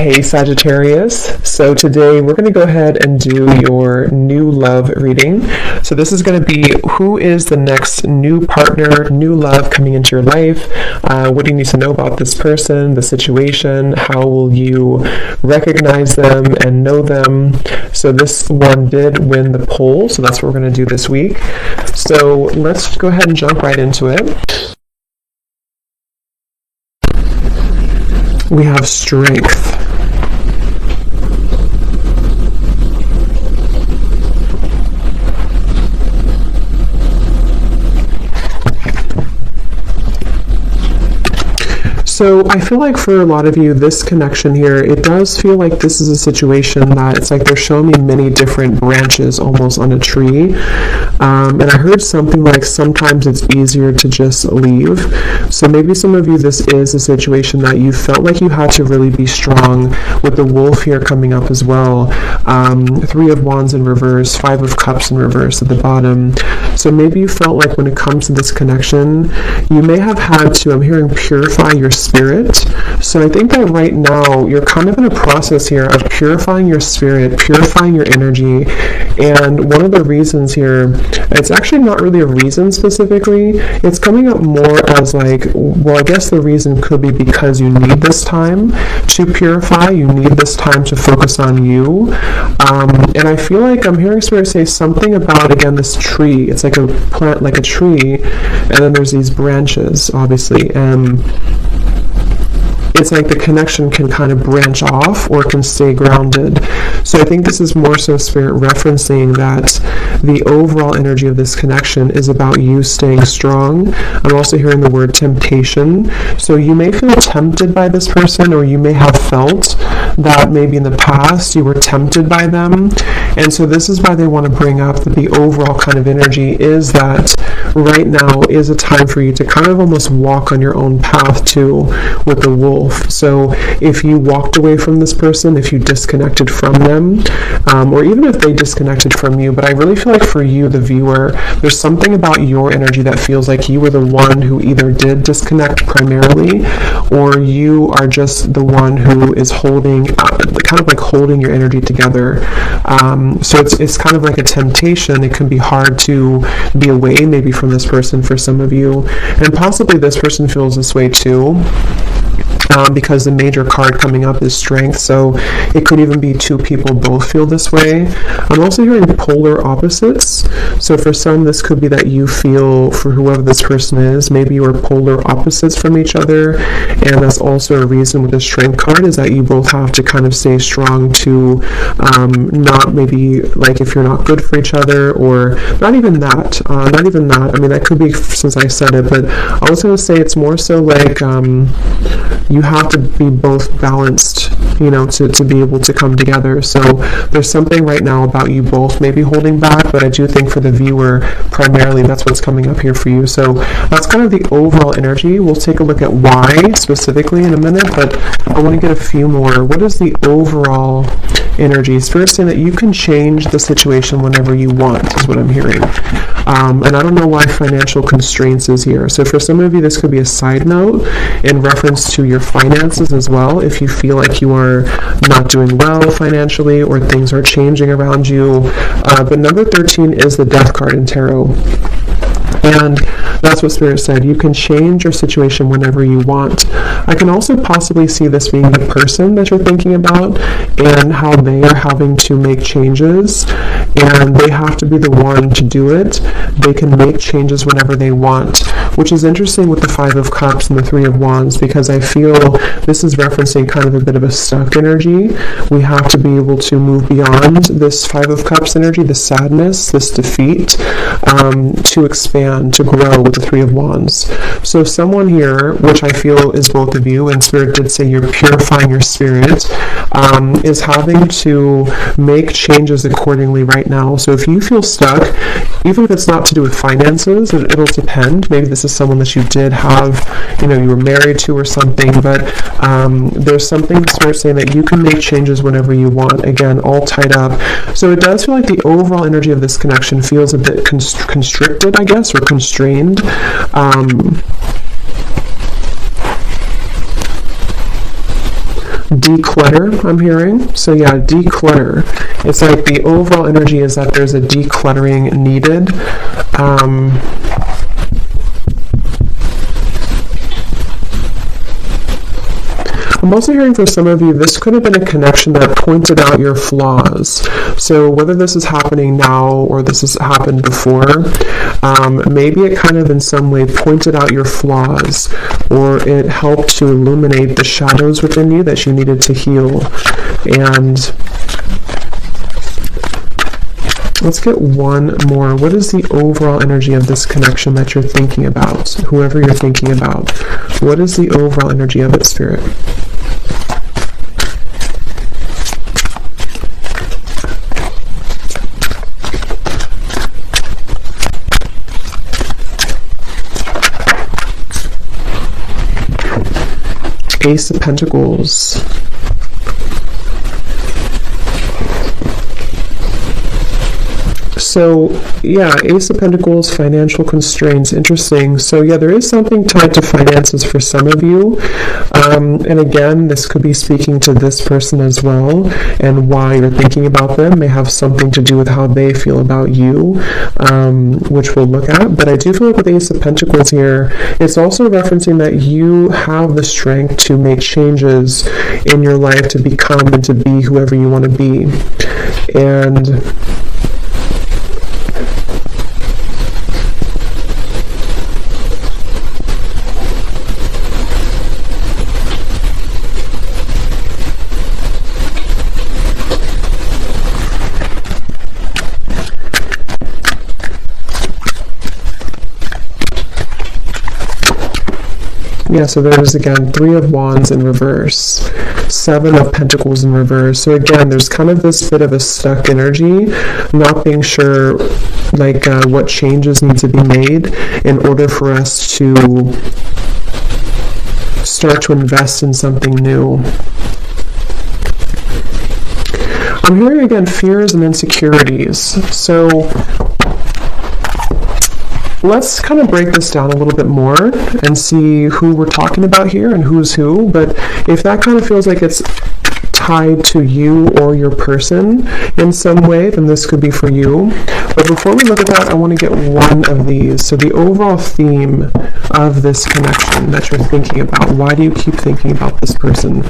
Hey Sagittarius, so today we're going to go ahead and do your new love reading. So this is going to be who is the next new partner, new love coming into your life. What do you need to know about this person, the situation? How will you recognize them and know them? So this one did win the poll, so that's what we're going to do this week. So let's go ahead and jump right into it. We have strength. So I feel like for a lot of you, this connection here, it does feel like this is a situation that it's like they're showing me many different branches almost on a tree. And I heard something like sometimes it's easier to just leave. So maybe some of you, this is a situation that you felt like you had to really be strong with the wolf here coming up as well. 3 of Wands in reverse, 5 of Cups in reverse at the bottom. So maybe you felt like when it comes to this connection, you may have had to, I'm hearing, purify your spirit. So I think that right now you're kind of in a process here of purifying your spirit, purifying your energy. And one of the reasons here, it's actually not really a reason specifically. It's coming up more as like, well, I guess the reason could be because you need this time to purify. You need this time to focus on you. And I feel like I'm hearing Spirit say something about, again, this tree. It's like a plant, like a tree, and then there's these branches, obviously. It's like the connection can kind of branch off or can stay grounded. So I think this is more so Spirit referencing that the overall energy of this connection is about you staying strong. I'm also hearing the word temptation. So you may feel tempted by this person, or you may have felt that maybe in the past you were tempted by them. And so this is why they want to bring up that the overall kind of energy is that right now is a time for you to kind of almost walk on your own path too with the wolf. So if you walked away from this person, if you disconnected from them, or even if they disconnected from you, but I really feel like for you, the viewer, there's something about your energy that feels like you were the one who either did disconnect primarily, or you are just the one who is holding, kind of like holding your energy together. So it's kind of like a temptation. It can be hard to be away maybe from this person for some of you, and possibly this person feels this way too. Because the major card coming up is strength, so it could even be 2 people both feel this way. I'm also hearing polar opposites. So for some, this could be that you feel, for whoever this person is, maybe you are polar opposites from each other, and that's also a reason with the strength card is that you both have to kind of stay strong to not maybe like if you're not good for each other, or not even that. I mean, that could be since I said it, but I was going to say it's more so like you have to be both balanced, to be able to come together. So there's something right now about you both maybe holding back, but I do think for the viewer, primarily that's what's coming up here for you. So that's kind of the overall energy. We'll take a look at why specifically in a minute, but I want to get a few more. What is the overall energy? Spirit's saying that you can change the situation whenever you want, is what I'm hearing. And I don't know why financial constraints is here. So for some of you, this could be a side note in reference to your finances as well. If you feel like you are not doing well financially, or things are changing around you. But number 13 is the Death card in Tarot. And that's what Spirit said. You can change your situation whenever you want. I can also possibly see this being the person that you're thinking about and how they are having to make changes, and they have to be the one to do it. They can make changes whenever they want, which is interesting with the 5 of Cups and the 3 of Wands, because I feel this is referencing kind of a bit of a stuck energy. We have to be able to move beyond this 5 of Cups energy, this sadness, this defeat, to expand, to grow with the 3 of Wands. So someone here, which I feel is both of you, and Spirit did say you're purifying your spirit, is having to make changes accordingly right now. So if you feel stuck, even if it's not to do with finances, it'll depend. Maybe this is someone that you did have, you were married to or something, but there's something Spirit saying that you can make changes whenever you want. Again, all tied up. So it does feel like the overall energy of this connection feels a bit constricted, I guess, or constrained. declutter, I'm hearing. So yeah, declutter. It's like the overall energy is that there's a decluttering needed. I'm also hearing from some of you, this could have been a connection that pointed out your flaws. So whether this is happening now or this has happened before, maybe it kind of in some way pointed out your flaws, or it helped to illuminate the shadows within you that you needed to heal. And let's get one more. What is the overall energy of this connection that you're thinking about? Whoever you're thinking about, what is the overall energy of it, Spirit? Ace of Pentacles. So, yeah, Ace of Pentacles, financial constraints, interesting. So, yeah, there is something tied to finances for some of you. And again, this could be speaking to this person as well, and why you're thinking about them may have something to do with how they feel about you, which we'll look at. But I do feel like with Ace of Pentacles here, it's also referencing that you have the strength to make changes in your life to become and to be whoever you want to be. And yeah, so there's again 3 of Wands in reverse, 7 of Pentacles in reverse. So again, there's kind of this bit of a stuck energy, not being sure like what changes need to be made in order for us to start to invest in something new. I'm hearing again fears and insecurities. So let's kind of break this down a little bit more and see who we're talking about here and who's who. But if that kind of feels like it's tied to you or your person in some way, then this could be for you. But before we look at that, I want to get one of these. So the overall theme of this connection that you're thinking about, why do you keep thinking about this person?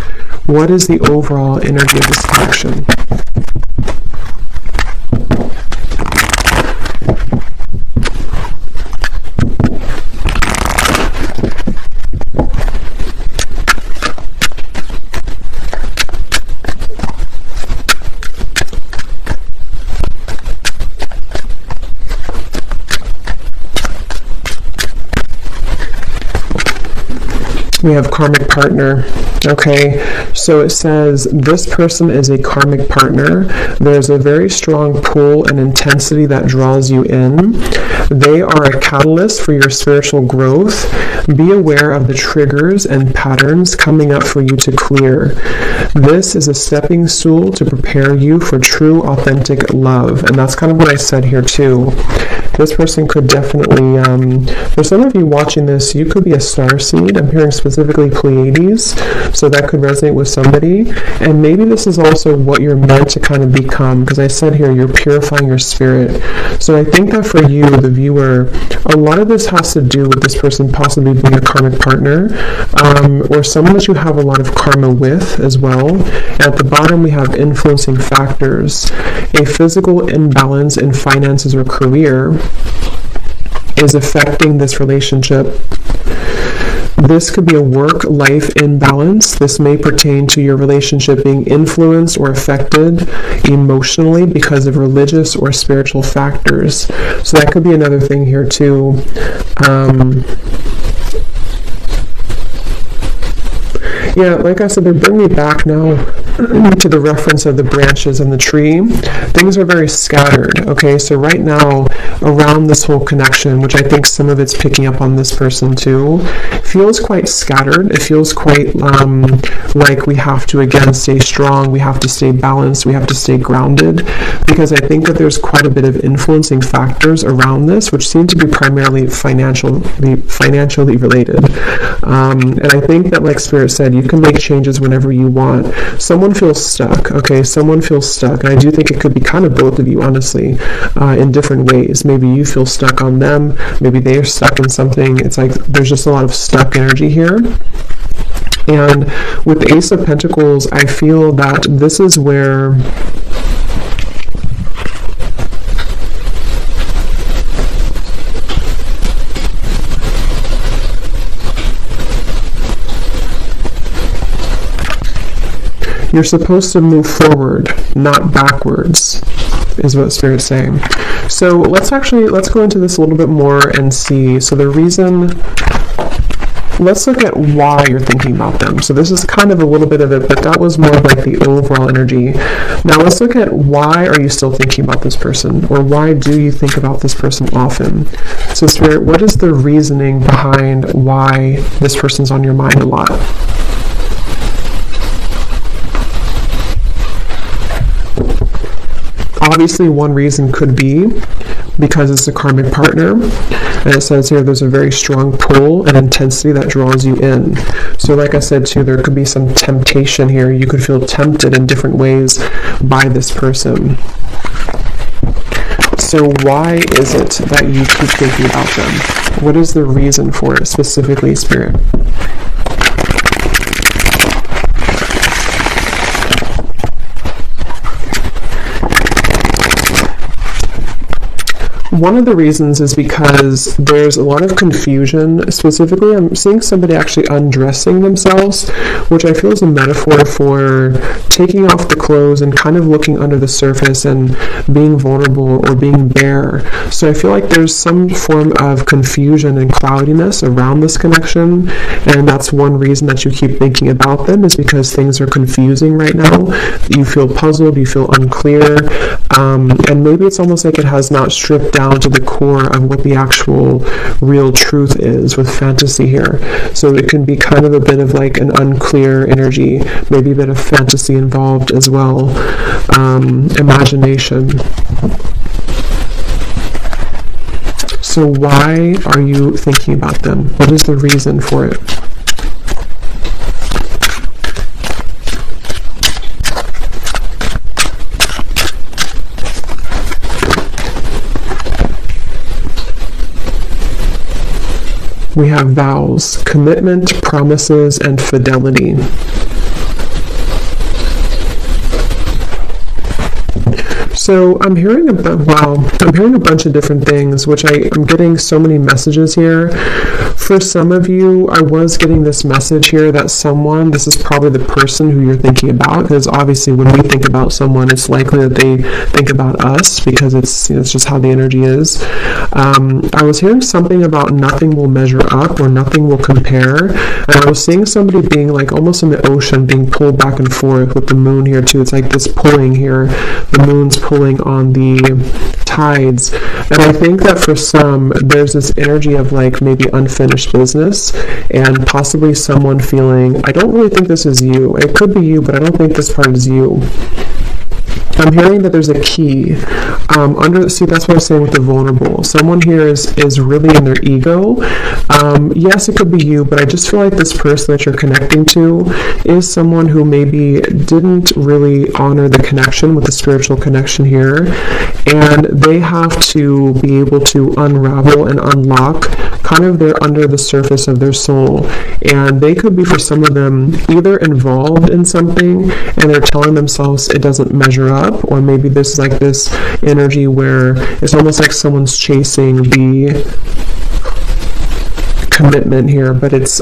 What is the overall energy of this connection? We have karmic partner. Okay, so it says this person is a karmic partner. There's a very strong pull and intensity that draws you in. They are a catalyst for your spiritual growth. Be aware of the triggers and patterns coming up for you to clear. This is a stepping stool to prepare you for true, authentic love. And that's kind of what I said here too. This person could definitely, for some of you watching this, you could be a starseed. I'm hearing specifically Pleiades, so that could resonate with somebody. And maybe this is also what you're meant to kind of become, because I said here, you're purifying your spirit. So I think that for you, the viewer, a lot of this has to do with this person possibly being a karmic partner, or someone that you have a lot of karma with as well. At the bottom, we have influencing factors. A physical imbalance in finances or career is affecting this relationship. This could be a work-life imbalance. This may pertain to your relationship being influenced or affected emotionally because of religious or spiritual factors. So that could be another thing here too. Yeah, like I said, they're bringing me back now. to the reference of the branches and the tree, things are very scattered, okay? So right now, around this whole connection, which I think some of it's picking up on this person too, feels quite scattered. It feels quite like we have to, again, stay strong, we have to stay balanced, we have to stay grounded, because I think that there's quite a bit of influencing factors around this, which seem to be primarily financially related. And I think that, like Spirit said, you can make changes whenever you want. Someone feels stuck, okay? Someone feels stuck. And I do think it could be kind of both of you, honestly, in different ways. Maybe you feel stuck on them. Maybe they're stuck in something. It's like there's just a lot of stuck energy here. And with the Ace of Pentacles, I feel that this is where you're supposed to move forward, not backwards, is what Spirit's saying. So let's go into this a little bit more and see. So the reason, let's look at why you're thinking about them. So this is kind of a little bit of it, but that was more like the overall energy. Now let's look at why are you still thinking about this person, or why do you think about this person often? So Spirit, what is the reasoning behind why this person's on your mind a lot? Obviously, one reason could be because it's a karmic partner, and it says here there's a very strong pull and intensity that draws you in. So like I said too, there could be some temptation here. You could feel tempted in different ways by this person. So why is it that you keep thinking about them? What is the reason for it specifically, Spirit? One of the reasons is because there's a lot of confusion. Specifically, I'm seeing somebody actually undressing themselves, which I feel is a metaphor for taking off the clothes and kind of looking under the surface and being vulnerable or being bare. So I feel like there's some form of confusion and cloudiness around this connection, and that's one reason that you keep thinking about them, is because things are confusing right now. You feel puzzled, you feel unclear, and maybe it's almost like it has not stripped down to the core of what the actual real truth is with fantasy here. So it can be kind of a bit of like an unclear energy, maybe a bit of fantasy involved as well, imagination. So why are you thinking about them? What is the reason for it? We have vows, commitment, promises, and fidelity. So I'm hearing a bunch of different things, which I'm getting so many messages here. For some of you, I was getting this message here that this is probably the person who you're thinking about, because obviously when we think about someone, it's likely that they think about us, because it's just how the energy is. I was hearing something about nothing will measure up or nothing will compare, and I was seeing somebody being like almost in the ocean, being pulled back and forth with the moon here too. It's like this pulling here. The moon's pulling on the tides, and I think that for some there's this energy of like maybe unfinished business, and possibly someone feeling, I don't really think this is you. It could be you, but I don't think this part is you. I'm hearing that there's a key see, that's what I'm saying with the vulnerable. Someone here is really in their ego. Yes, it could be you, but I just feel like this person that you're connecting to is someone who maybe didn't really honor the connection with the spiritual connection here, and they have to be able to unravel and unlock kind of their under the surface of their soul. And they could be, for some of them, either involved in something and they're telling themselves it doesn't measure up, or maybe there's like this energy where it's almost like someone's chasing the commitment here, but it's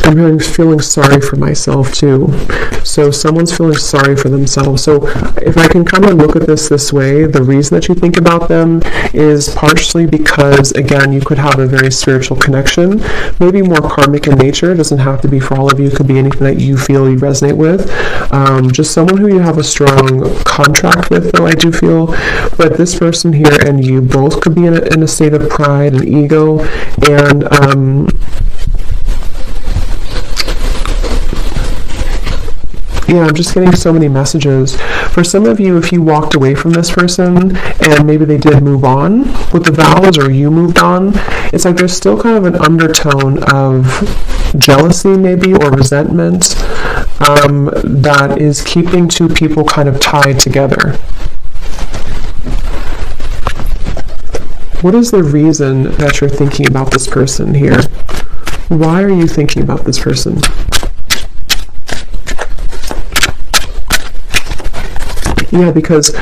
I'm feeling sorry for myself too. So someone's feeling sorry for themselves. So if I can kind of look at this way, the reason that you think about them is partially because, again, you could have a very spiritual connection, maybe more karmic in nature. It doesn't have to be for all of you. It could be anything that you feel you resonate with. Just someone who you have a strong contract with, though, I do feel. But this person here and you both could be in a state of pride and ego, and yeah, I'm just getting so many messages. For some of you, if you walked away from this person and maybe they did move on with the vows or you moved on, it's like there's still kind of an undertone of jealousy maybe or resentment that is keeping two people kind of tied together. What is the reason that you're thinking about this person here? Why are you thinking about this person? Yeah, because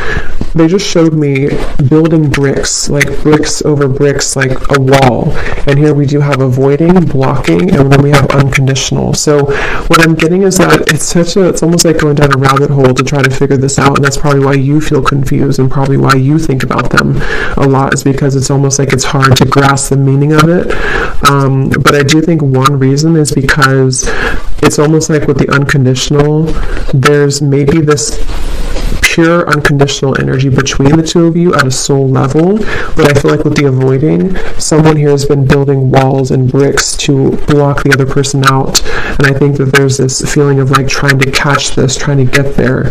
they just showed me building bricks, like bricks over bricks, like a wall. And here we do have avoiding, blocking, and then we have unconditional. So what I'm getting is that it's almost like going down a rabbit hole to try to figure this out. And that's probably why you feel confused and probably why you think about them a lot, is because it's almost like it's hard to grasp the meaning of it. But I do think one reason is because it's almost like with the unconditional, there's maybe this pure unconditional energy between the two of you at a soul level, but I feel like with the avoiding, someone here has been building walls and bricks to block the other person out, and I think that there's this feeling of like trying to catch this, trying to get there,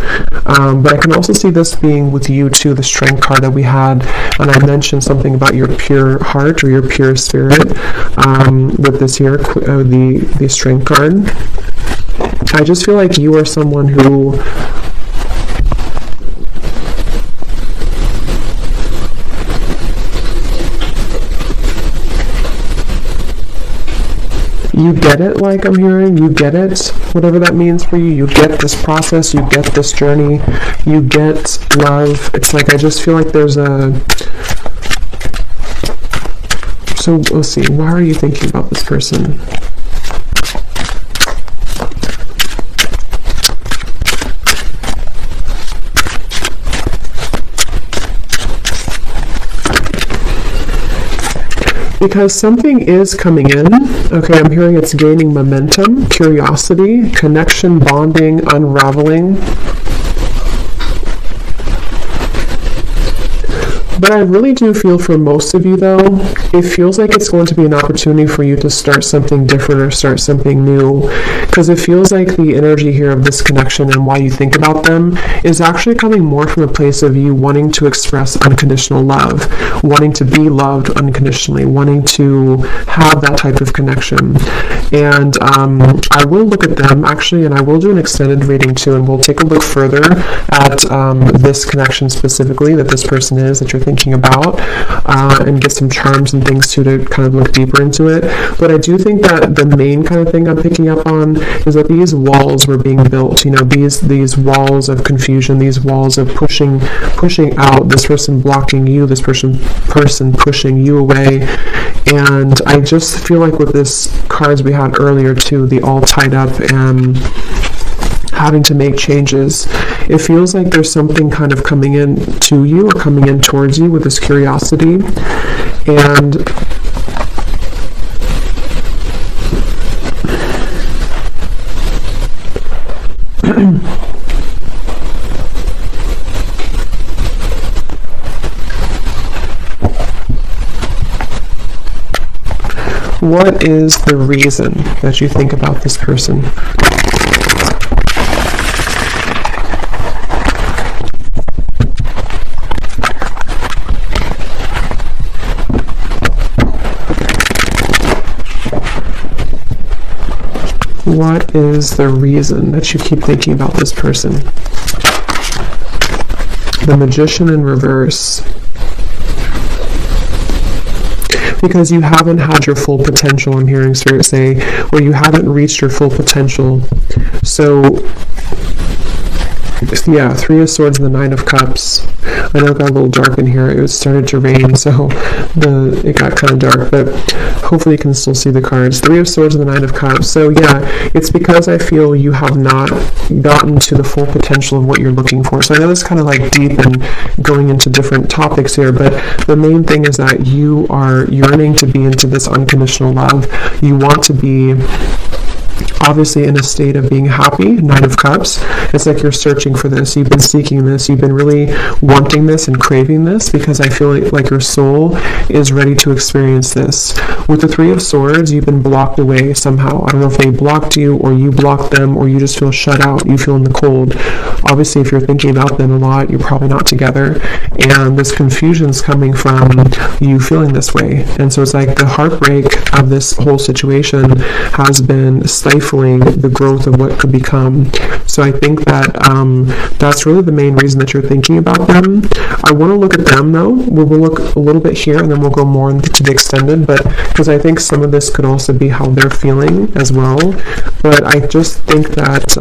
but I can also see this being with you too, the strength card that we had, and I mentioned something about your pure heart or your pure spirit with this here, the strength card. I just feel like you are someone who you get it, like I'm hearing, you get it, whatever that means for you, you get this process, you get this journey, you get love. It's like I just feel like there's so let's see, why are you thinking about this person? Because something is coming in. Okay, I'm hearing it's gaining momentum, curiosity, connection, bonding, unraveling. But I really do feel for most of you, though, it feels like it's going to be an opportunity for you to start something different or start something new. Because it feels like the energy here of this connection and why you think about them is actually coming more from a place of you wanting to express unconditional love, wanting to be loved unconditionally, wanting to have that type of connection. And I will look at them, actually, and I will do an extended reading, too, and we'll take a look further at this connection specifically that this person is, that you're thinking about, and get some charms and things too to kind of look deeper into it. But I do think that the main kind of thing I'm picking up on is that these walls were being built, these walls of confusion, these walls of pushing out, this person blocking you, this person pushing you away. And I just feel like with this cards we had earlier too, the all tied up and having to make changes, it feels like there's something kind of coming in to you or coming in towards you with this curiosity. And what is the reason that you think about this person? What is the reason that you keep thinking about this person? The Magician in reverse. Because you haven't had your full potential, I'm hearing Spirit say, or you haven't reached your full potential. So Yeah, Three of Swords and the Nine of Cups. I know it got a little dark in here. It started to rain, so it got kind of dark, but hopefully you can still see the cards. Three of Swords and the Nine of Cups. So yeah, it's because I feel you have not gotten to the full potential of what you're looking for. So I know it's kind of like deep and going into different topics here, but the main thing is that you are yearning to be into this unconditional love. You want to be obviously in a state of being happy. Nine of Cups. It's like you're searching for this. You've been seeking this. You've been really wanting this and craving this, because I feel like your soul is ready to experience this. With the Three of Swords, you've been blocked away somehow. I don't know if they blocked you or you blocked them, or you just feel shut out. You feel in the cold. Obviously, if you're thinking about them a lot, you're probably not together. And this confusion's coming from you feeling this way. And so it's like the heartbreak of this whole situation has been stifling the growth of what could become. So I think that that's really the main reason that you're thinking about them. I want to look at them though. We'll look a little bit here, and then we'll go more into the extended, but because I think some of this could also be how they're feeling as well. But I just think that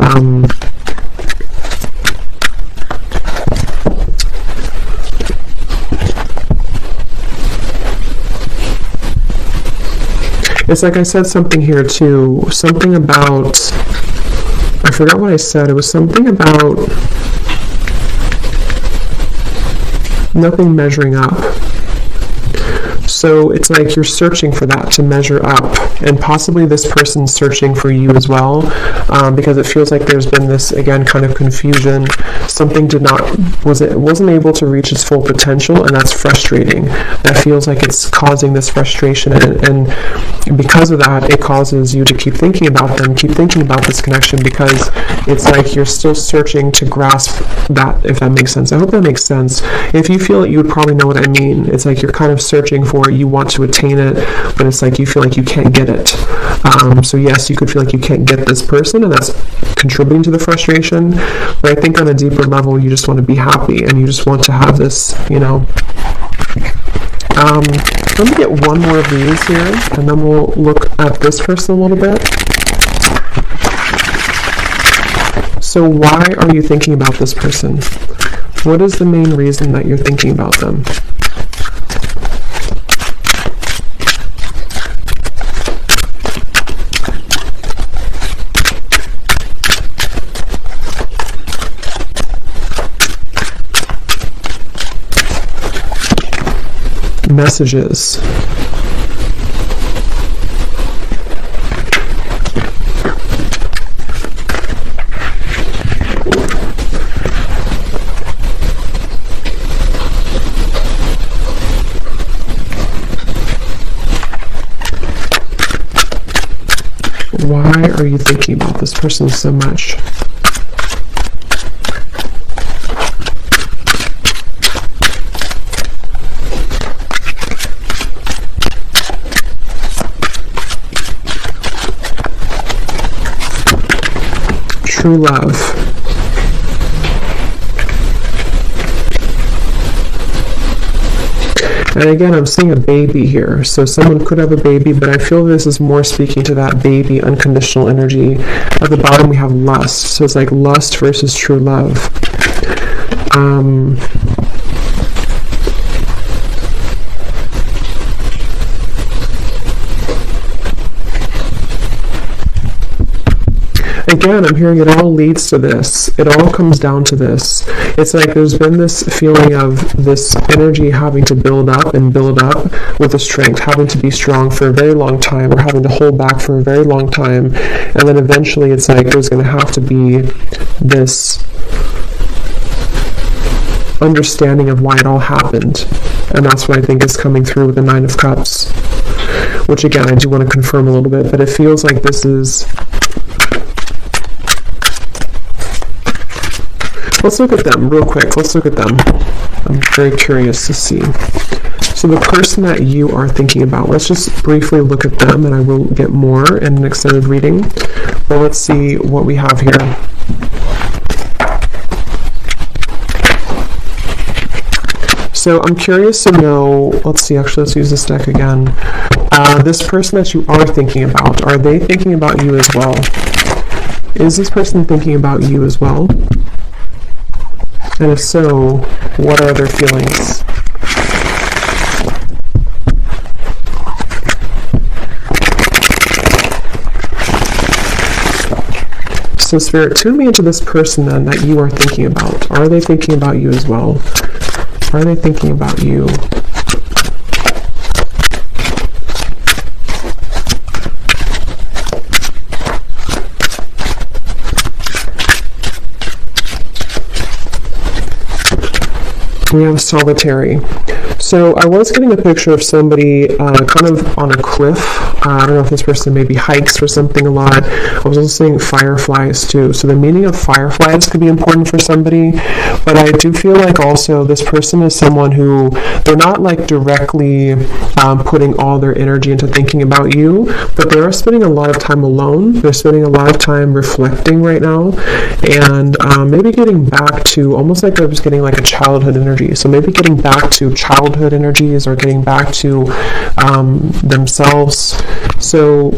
it's like I said something here too, something about, I forgot what I said, it was something about nothing measuring up. So it's like you're searching for that to measure up, and possibly this person's searching for you as well, because it feels like there's been this, again, kind of confusion. Something wasn't able to reach its full potential, and that's frustrating. That feels like it's causing this frustration, and because of that, it causes you to keep thinking about them, keep thinking about this connection, because it's like you're still searching to grasp that, if that makes sense. I hope that makes sense. If you feel it, you would probably know what I mean. It's like you're kind of searching for it, you want to attain it, but it's like you feel like you can't get it. So yes, you could feel like you can't get this person, and that's contributing to the frustration. But I think on a deeper level, you just want to be happy, and you just want to have this, let me get one more of these here, and then we'll look at this person a little bit. So why are you thinking about this person? What is the main reason that you're thinking about them? Messages. Why are you thinking about this person so much? True love. And again, I'm seeing a baby here. So someone could have a baby, but I feel this is more speaking to that baby unconditional energy. At the bottom, we have lust. So it's like lust versus true love. Again, I'm hearing it all leads to this. It all comes down to this. It's like there's been this feeling of this energy having to build up with the strength, having to be strong for a very long time, or having to hold back for a very long time. And then eventually it's like there's going to have to be this understanding of why it all happened. And that's what I think is coming through with the Nine of Cups. Which again, I do want to confirm a little bit, but it feels like this is... Let's look at them real quick. Let's look at them. I'm very curious to see. So the person that you are thinking about, let's just briefly look at them, and I will get more in an extended reading. But let's see what we have here. So I'm curious to know, let's see, actually, let's use this deck again. This person that you are thinking about, are they thinking about you as well? Is this person thinking about you as well? And if so, what are their feelings? So Spirit, tune me into this person then that you are thinking about. Are they thinking about you as well? Are they thinking about you? We have solitary. So I was getting a picture of somebody kind of on a cliff. I don't know if this person maybe hikes or something a lot. I was also seeing fireflies too. So the meaning of fireflies could be important for somebody. But I do feel like also this person is someone who, they're not like directly putting all their energy into thinking about you, but they are spending a lot of time alone. They're spending a lot of time reflecting right now, and maybe getting back to, almost like I was getting like a childhood energy. So maybe getting back to childhood energies, or getting back to themselves. So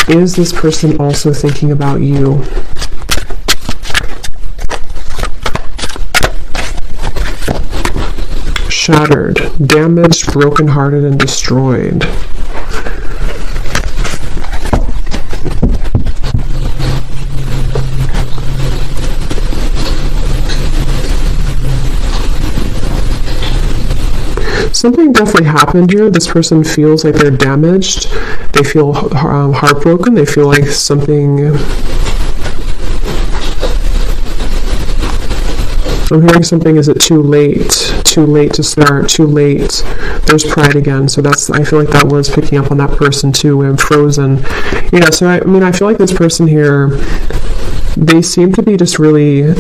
is this person also thinking about you? Shattered, damaged, brokenhearted, and destroyed. Something definitely happened here. This person feels like they're damaged. They feel heartbroken. They feel like something... I'm hearing something, is it too late? Too late to start, too late. There's pride again. So that's, I feel like that was picking up on that person too, when frozen. Yeah, so I mean, I feel like this person here, they seem to be just really...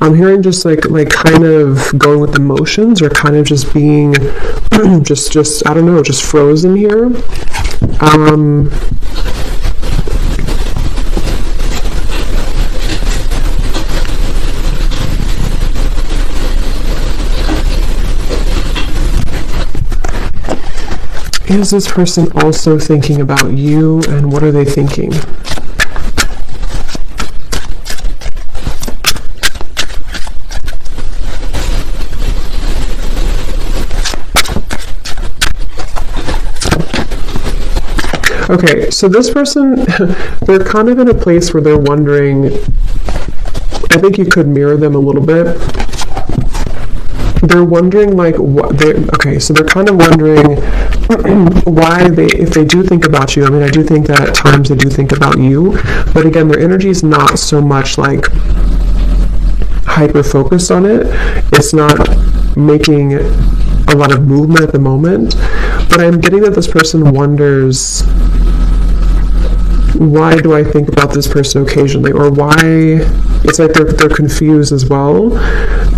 I'm hearing just like kind of going with emotions, or kind of just being just I don't know, just frozen here. Is this person also thinking about you, and what are they thinking? Okay, so this person, they're kind of in a place where they're wondering, I think you could mirror them a little bit. They're wondering like, so they're kind of wondering why if they do think about you. I mean, I do think that at times they do think about you, but again, their energy is not so much like hyper focused on it. It's not making a lot of movement at the moment, but I'm getting that this person wonders, why do I think about this person occasionally, or why, it's like they're confused as well.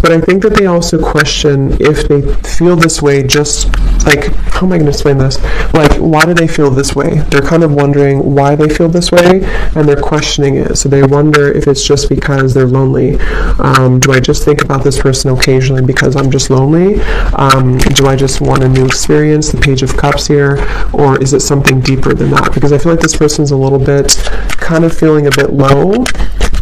But I think that they also question if they feel this way, just like, how am I going to explain this? Like, why do they feel this way? They're kind of wondering why they feel this way, and they're questioning it. So they wonder if it's just because they're lonely. Do I just think about this person occasionally because I'm just lonely? Do I just want a new experience, the Page of Cups here? Or is it something deeper than that? Because I feel like this person's a little bit kind of feeling a bit low.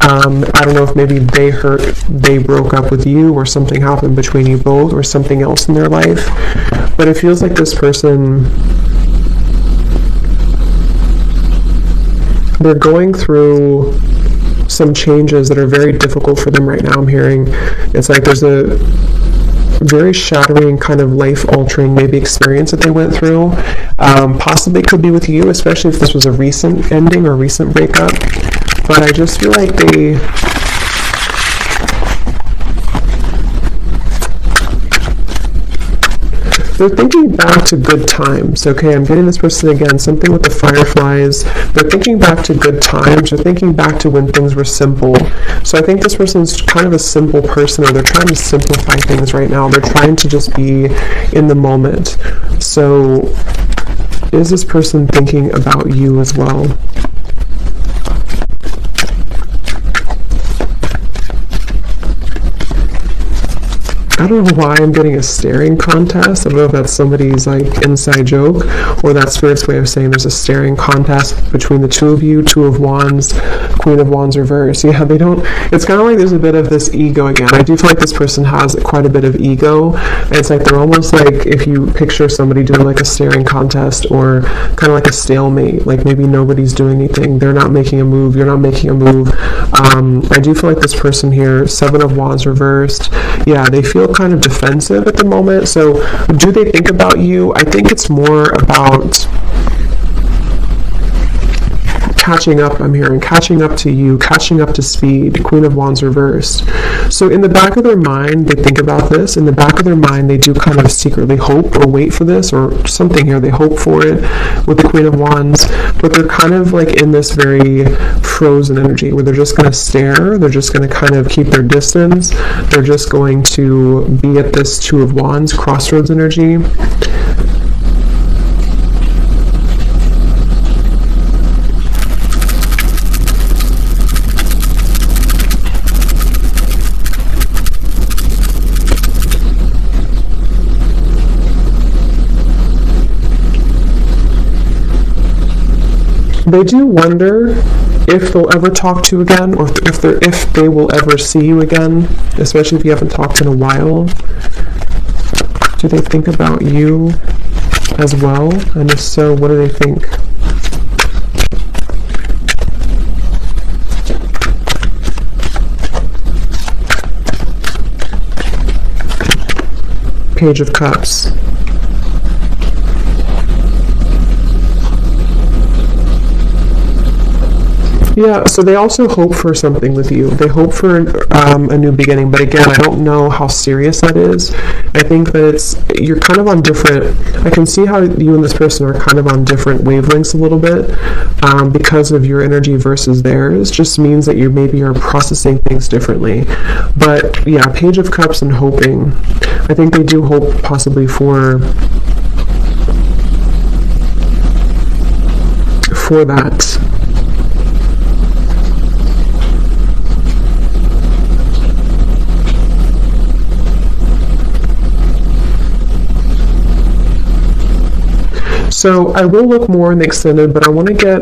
I don't know if maybe they broke up with you, or something happened between you both, or something else in their life. But it feels like this person, they're going through some changes that are very difficult for them right now. I'm hearing it's like there's a very shattering, kind of life-altering maybe experience that they went through. Possibly could be with you, especially if this was a recent ending or recent breakup. But I just feel like they're thinking back to good times. Okay, I'm getting this person again, something with the fireflies. They're thinking back to good times. They're thinking back to when things were simple. So I think this person's kind of a simple person, or they're trying to simplify things right now. They're trying to just be in the moment. So is this person thinking about you as well? I don't know why I'm getting a staring contest. I don't know if that's somebody's like inside joke, or that's Spirit's way of saying there's a staring contest between the two of you. Two of Wands, Queen of Wands reverse. Yeah, they don't, it's kind of like there's a bit of this ego again. I do feel like this person has quite a bit of ego. And it's like they're almost like, if you picture somebody doing like a staring contest, or kind of like a stalemate, like maybe nobody's doing anything. They're not making a move. You're not making a move. I do feel like this person here, Seven of Wands reversed. Yeah, they feel kind of defensive at the moment. So do they think about you? I think it's more about catching up. I'm hearing catching up to you, catching up to speed. Queen of Wands reversed. So in the back of their mind, they think about this. In the back of their mind, they do kind of secretly hope or wait for this or something here. They hope for it with the Queen of Wands, but they're kind of like in this very frozen energy where they're just going to stare. They're just going to kind of keep their distance. They're just going to be at this Two of Wands crossroads energy. They do wonder if they'll ever talk to you again, or if they will ever see you again, especially if you haven't talked in a while. Do they think about you as well? And if so, what do they think? Page of Cups. Yeah, so they also hope for something with you. They hope for a new beginning, but again, I don't know how serious that is. I think that you're kind of on different, I can see how you and this person are kind of on different wavelengths a little bit, because of your energy versus theirs. Just means that you maybe are processing things differently. But yeah, Page of Cups and hoping. I think they do hope possibly for that. So I will look more in the extended, but I want to get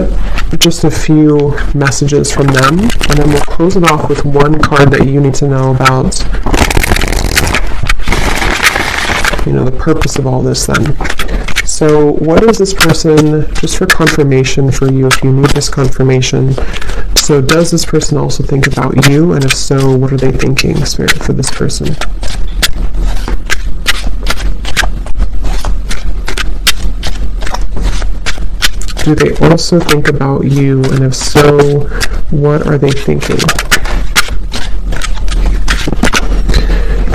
just a few messages from them, and then we'll close it off with one card that you need to know about, the purpose of all this then. So what is this person, just for confirmation for you, if you need this confirmation, so does this person also think about you, and if so, what are they thinking, Spirit, for this person? Do they also think about you, and if so, what are they thinking?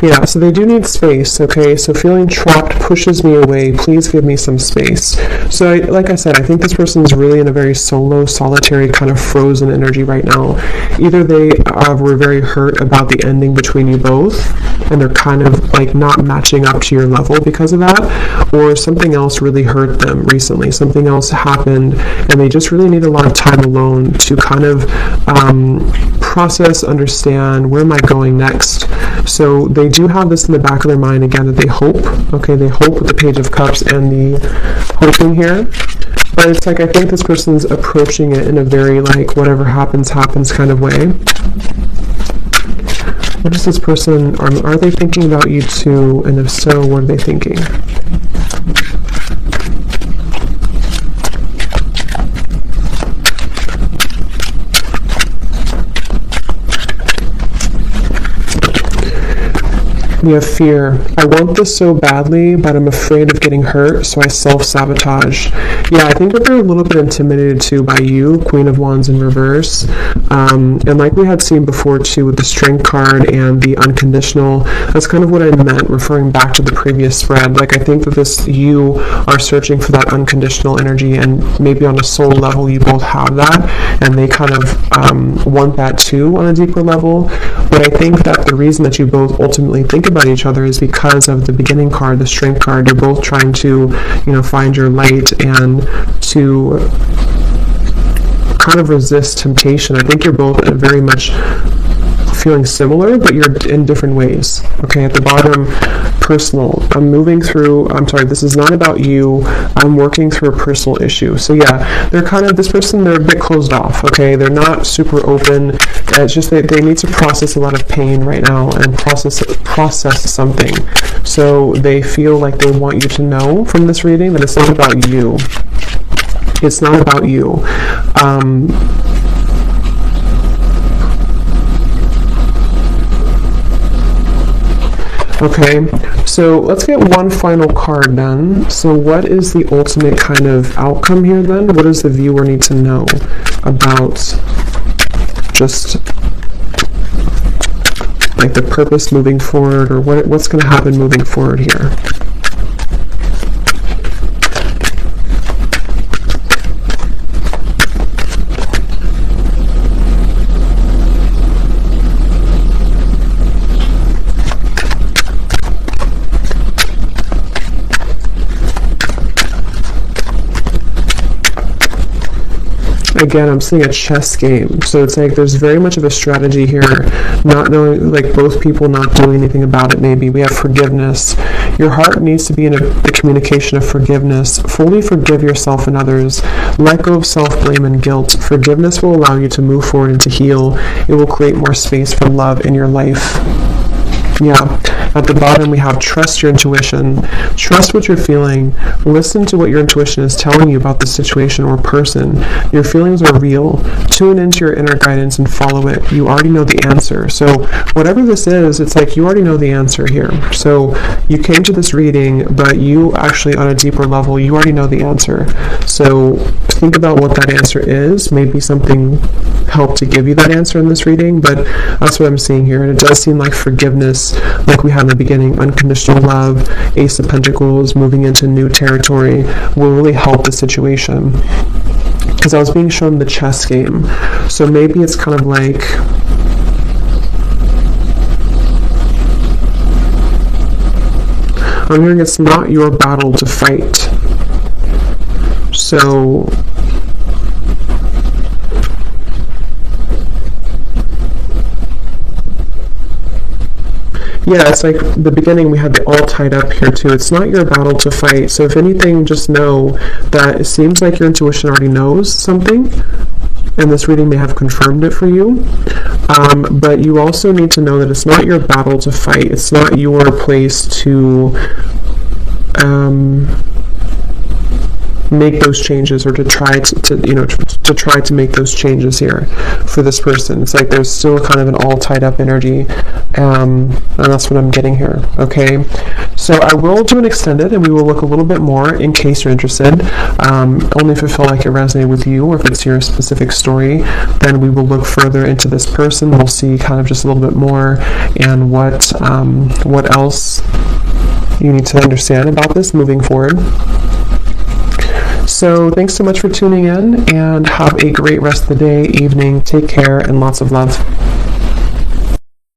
Yeah, so they do need space, okay? So feeling trapped pushes me away. Please give me some space. So like I said, I think this person is really in a very solo, solitary, kind of frozen energy right now. Either they were very hurt about the ending between you both, and they're kind of like not matching up to your level because of that, or something else really hurt them recently. Something else happened, and they just really need a lot of time alone to kind of process, understand, where am I going next? So they do have this in the back of their mind again, that they hope. Okay, they hope with the Page of Cups and the hoping here. But it's like, I think this person's approaching it in a very like, whatever happens, happens kind of way. What is this person, are they thinking about you too? And if so, what are they thinking? We have fear. I want this so badly, but I'm afraid of getting hurt, so I self-sabotage. Yeah, I think that they're a little bit intimidated too by you, Queen of Wands in reverse. And like we had seen before too with the Strength card and the unconditional, that's kind of what I meant, referring back to the previous spread. Like, I think that you are searching for that unconditional energy, and maybe on a soul level you both have that, and they kind of want that too on a deeper level. But I think that the reason that you both ultimately think about each other is because of the beginning card, the Strength card. You're both trying to, find your light and to kind of resist temptation. I think you're both very much feeling similar, but you're in different ways. Okay, at the bottom, personal. This is not about you. I'm working through a personal issue. So yeah, they're a bit closed off. Okay, they're not super open. It's just they need to process a lot of pain right now and process something. So they feel like they want you to know from this reading that it's not about you. It's not about you. Okay, so let's get one final card then. So what is the ultimate kind of outcome here then? What does the viewer need to know about just like the purpose moving forward, or what's going to happen moving forward here? Again, I'm seeing a chess game. So it's like there's very much of a strategy here, not knowing, like both people not doing anything about it maybe. We have forgiveness. Your heart needs to be in the communication of forgiveness. Fully forgive yourself and others. Let go of self-blame and guilt. Forgiveness will allow you to move forward and to heal. It will create more space for love in your life. Yeah. At the bottom, we have trust your intuition. Trust what you're feeling. Listen to what your intuition is telling you about the situation or person. Your feelings are real. Tune into your inner guidance and follow it. You already know the answer. So whatever this is, it's like you already know the answer here. So you came to this reading, but you actually, on a deeper level, you already know the answer. So think about what that answer is. Maybe something helped to give you that answer in this reading, but that's what I'm seeing here. And it does seem like forgiveness, like we had in the beginning, unconditional love, Ace of Pentacles, moving into new territory will really help the situation. Because I was being shown the chess game. So maybe it's kind of like I'm hearing it's not your battle to fight. So yeah, it's like the beginning we had the all tied up here too. It's not your battle to fight. So if anything, just know that it seems like your intuition already knows something, and this reading may have confirmed it for you. But you also need to know that it's not your battle to fight. It's not your place to make those changes, or to try to try to make those changes here for this person. It's like there's still kind of an all tied up energy, and that's what I'm getting here. Okay, so I will do an extended, and we will look a little bit more in case you're interested. Only if it felt like it resonated with you, or if it's your specific story, then we will look further into this person. We'll see kind of just a little bit more, and what else you need to understand about this moving forward. So thanks so much for tuning in, and have a great rest of the day, evening. Take care, and lots of love.